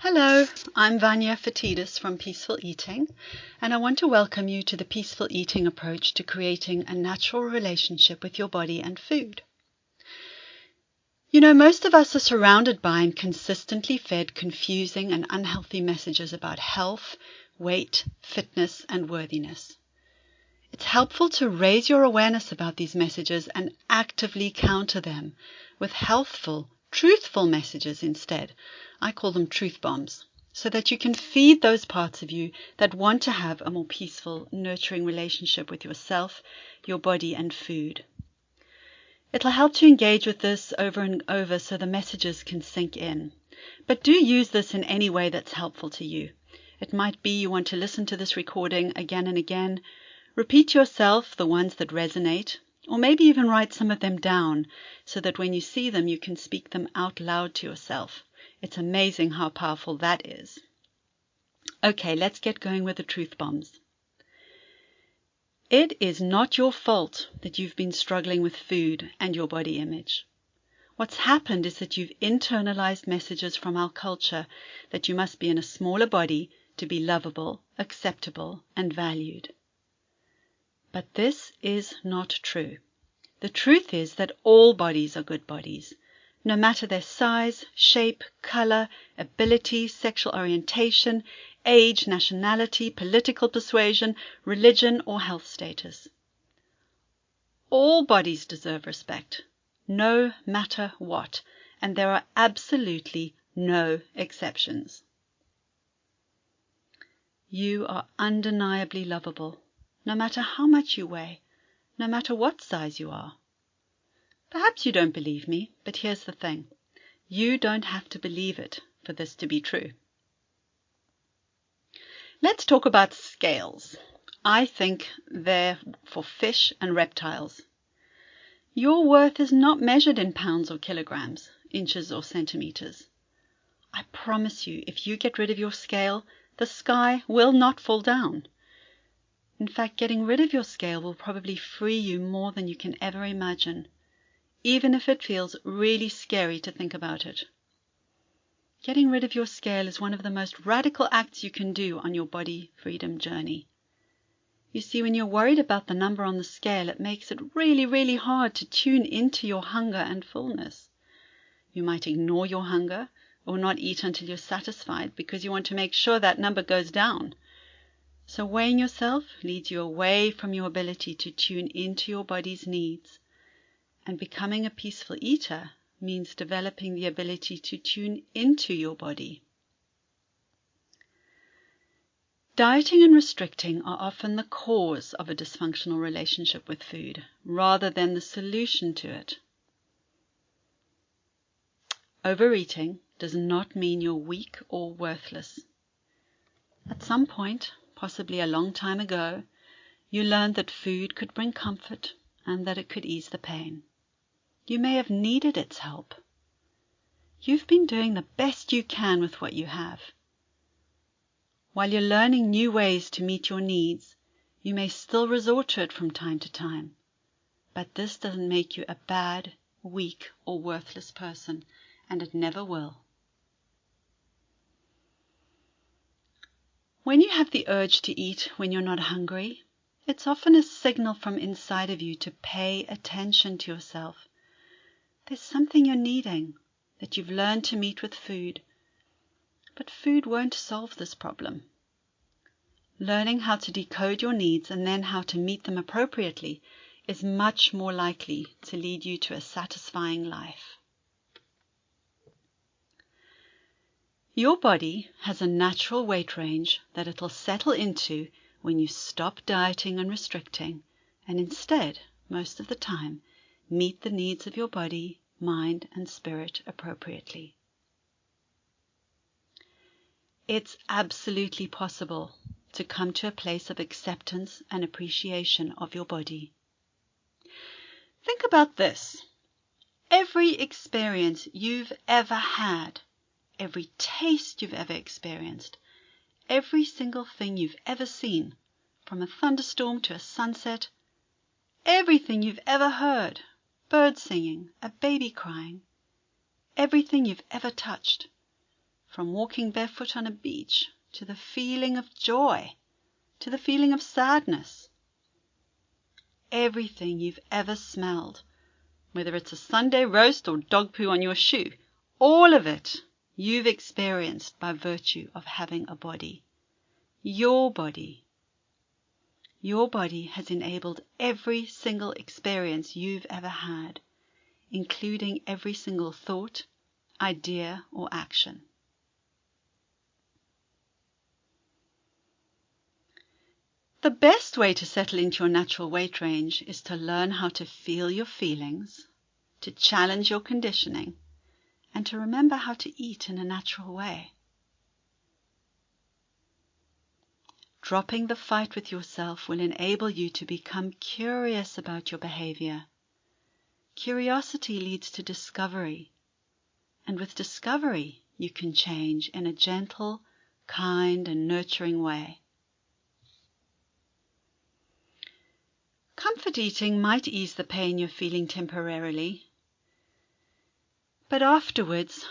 Hello, I'm Vanya Fatidis from Peaceful Eating, and I want to welcome you to the Peaceful Eating approach to creating a natural relationship with your body and food. You know, most of us are surrounded by and consistently fed confusing and unhealthy messages about health, weight, fitness, and worthiness. It's helpful to raise your awareness about these messages and actively counter them with healthful, truthful messages instead. I call them truth bombs, so that you can feed those parts of you that want to have a more peaceful, nurturing relationship with yourself, your body, and food. It'll help to engage with this over and over so the messages can sink in. But do use this in any way that's helpful to you. It might be you want to listen to this recording again and again, repeat to yourself the ones that resonate, or maybe even write some of them down so that when you see them, you can speak them out loud to yourself. It's amazing how powerful that is. Okay, let's get going with the truth bombs. It is not your fault that you've been struggling with food and your body image. What's happened is that you've internalized messages from our culture that you must be in a smaller body to be lovable, acceptable, and valued. But this is not true. The truth is that all bodies are good bodies, no matter their size, shape, color, ability, sexual orientation, age, nationality, political persuasion, religion, or health status. All bodies deserve respect, no matter what, and there are absolutely no exceptions. You are undeniably lovable, no matter how much you weigh, no matter what size you are. Perhaps you don't believe me, but here's the thing. You don't have to believe it for this to be true. Let's talk about scales. I think they're for fish and reptiles. Your worth is not measured in pounds or kilograms, inches or centimeters. I promise you, if you get rid of your scale, the sky will not fall down. In fact, getting rid of your scale will probably free you more than you can ever imagine, even if it feels really scary to think about it. Getting rid of your scale is one of the most radical acts you can do on your body freedom journey. You see, when you're worried about the number on the scale, it makes it really, really hard to tune into your hunger and fullness. You might ignore your hunger or not eat until you're satisfied because you want to make sure that number goes down. So weighing yourself leads you away from your ability to tune into your body's needs. And becoming a peaceful eater means developing the ability to tune into your body. Dieting and restricting are often the cause of a dysfunctional relationship with food, rather than the solution to it. Overeating does not mean you're weak or worthless. At some point, possibly a long time ago, you learned that food could bring comfort and that it could ease the pain. You may have needed its help. You've been doing the best you can with what you have. While you're learning new ways to meet your needs, you may still resort to it from time to time. But this doesn't make you a bad, weak, or worthless person, and it never will. When you have the urge to eat when you're not hungry, it's often a signal from inside of you to pay attention to yourself. There's something you're needing that you've learned to meet with food, but food won't solve this problem. Learning how to decode your needs and then how to meet them appropriately is much more likely to lead you to a satisfying life. Your body has a natural weight range that it'll settle into when you stop dieting and restricting, and instead, most of the time, meet the needs of your body, mind, and spirit appropriately. It's absolutely possible to come to a place of acceptance and appreciation of your body. Think about this. Every experience you've ever had, every taste you've ever experienced, every single thing you've ever seen, from a thunderstorm to a sunset, everything you've ever heard, birds singing, a baby crying, everything you've ever touched, from walking barefoot on a beach, to the feeling of joy, to the feeling of sadness. Everything you've ever smelled, whether it's a Sunday roast or dog poo on your shoe, all of it you've experienced by virtue of having a body. Your body. Your body has enabled every single experience you've ever had, including every single thought, idea, or action. The best way to settle into your natural weight range is to learn how to feel your feelings, to challenge your conditioning, and to remember how to eat in a natural way. Dropping the fight with yourself will enable you to become curious about your behavior. Curiosity leads to discovery, and with discovery, you can change in a gentle, kind, and nurturing way. Comfort eating might ease the pain you're feeling temporarily, but afterwards,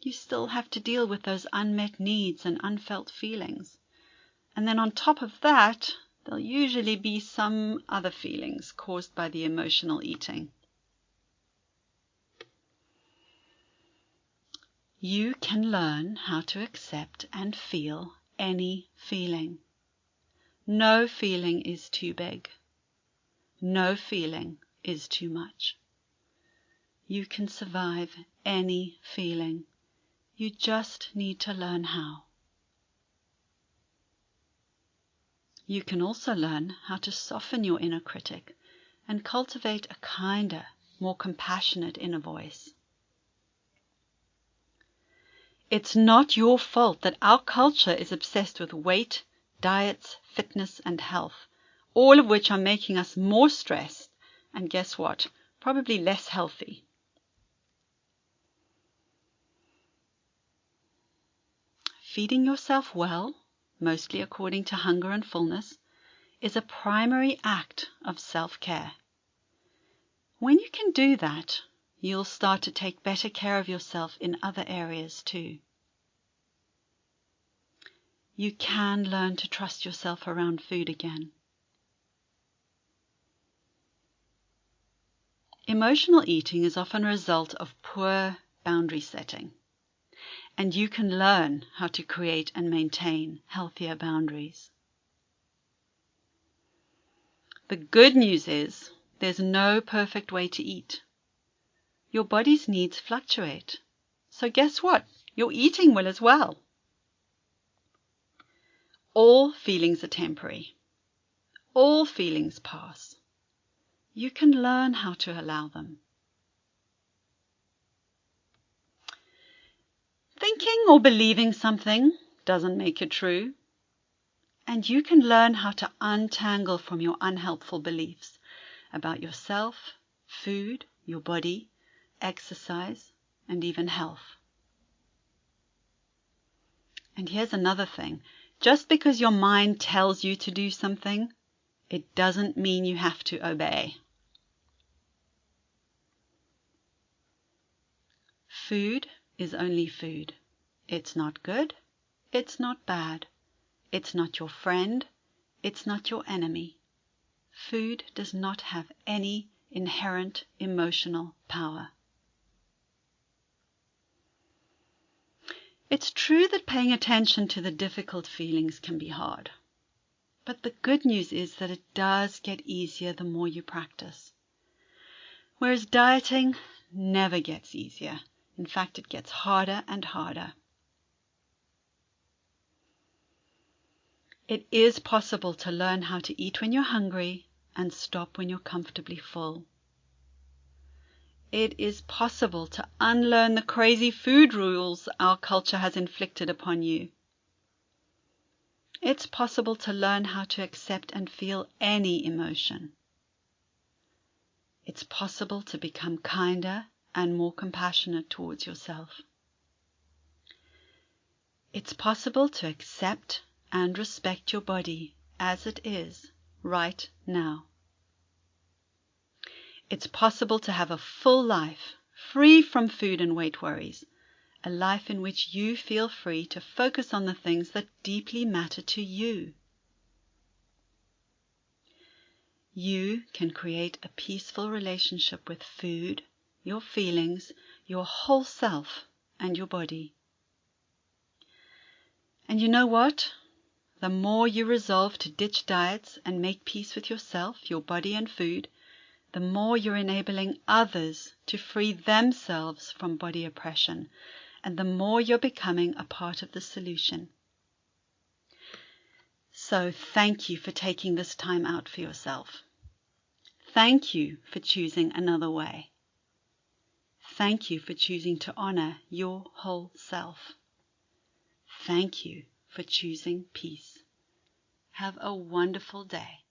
you still have to deal with those unmet needs and unfelt feelings. And then on top of that, there'll usually be some other feelings caused by the emotional eating. You can learn how to accept and feel any feeling. No feeling is too big. No feeling is too much. You can survive any feeling. You just need to learn how. You can also learn how to soften your inner critic and cultivate a kinder, more compassionate inner voice. It's not your fault that our culture is obsessed with weight, diets, fitness, and health, all of which are making us more stressed and, guess what, probably less healthy. Feeding yourself well, mostly according to hunger and fullness, is a primary act of self-care. When you can do that, you'll start to take better care of yourself in other areas too. You can learn to trust yourself around food again. Emotional eating is often a result of poor boundary setting, and you can learn how to create and maintain healthier boundaries. The good news is there's no perfect way to eat. Your body's needs fluctuate, so guess what? Your eating will as well. All feelings are temporary. All feelings pass. You can learn how to allow them. Thinking or believing something doesn't make it true. And you can learn how to untangle from your unhelpful beliefs about yourself, food, your body, exercise, and even health. And here's another thing. Just because your mind tells you to do something, it doesn't mean you have to obey. Food is only food. It's not good. It's not bad. It's not your friend. It's not your enemy. Food does not have any inherent emotional power. It's true that paying attention to the difficult feelings can be hard. But the good news is that it does get easier the more you practice. Whereas dieting never gets easier. In fact, it gets harder and harder. It is possible to learn how to eat when you're hungry and stop when you're comfortably full. It is possible to unlearn the crazy food rules our culture has inflicted upon you. It's possible to learn how to accept and feel any emotion. It's possible to become kinder and more compassionate towards yourself. It's possible to accept and respect your body as it is right now. It's possible to have a full life, free from food and weight worries, a life in which you feel free to focus on the things that deeply matter to you. You can create a peaceful relationship with food, your feelings, your whole self, and your body. And you know what? The more you resolve to ditch diets and make peace with yourself, your body, and food, the more you're enabling others to free themselves from body oppression, and the more you're becoming a part of the solution. So thank you for taking this time out for yourself. Thank you for choosing another way. Thank you for choosing to honor your whole self. Thank you for choosing peace. Have a wonderful day.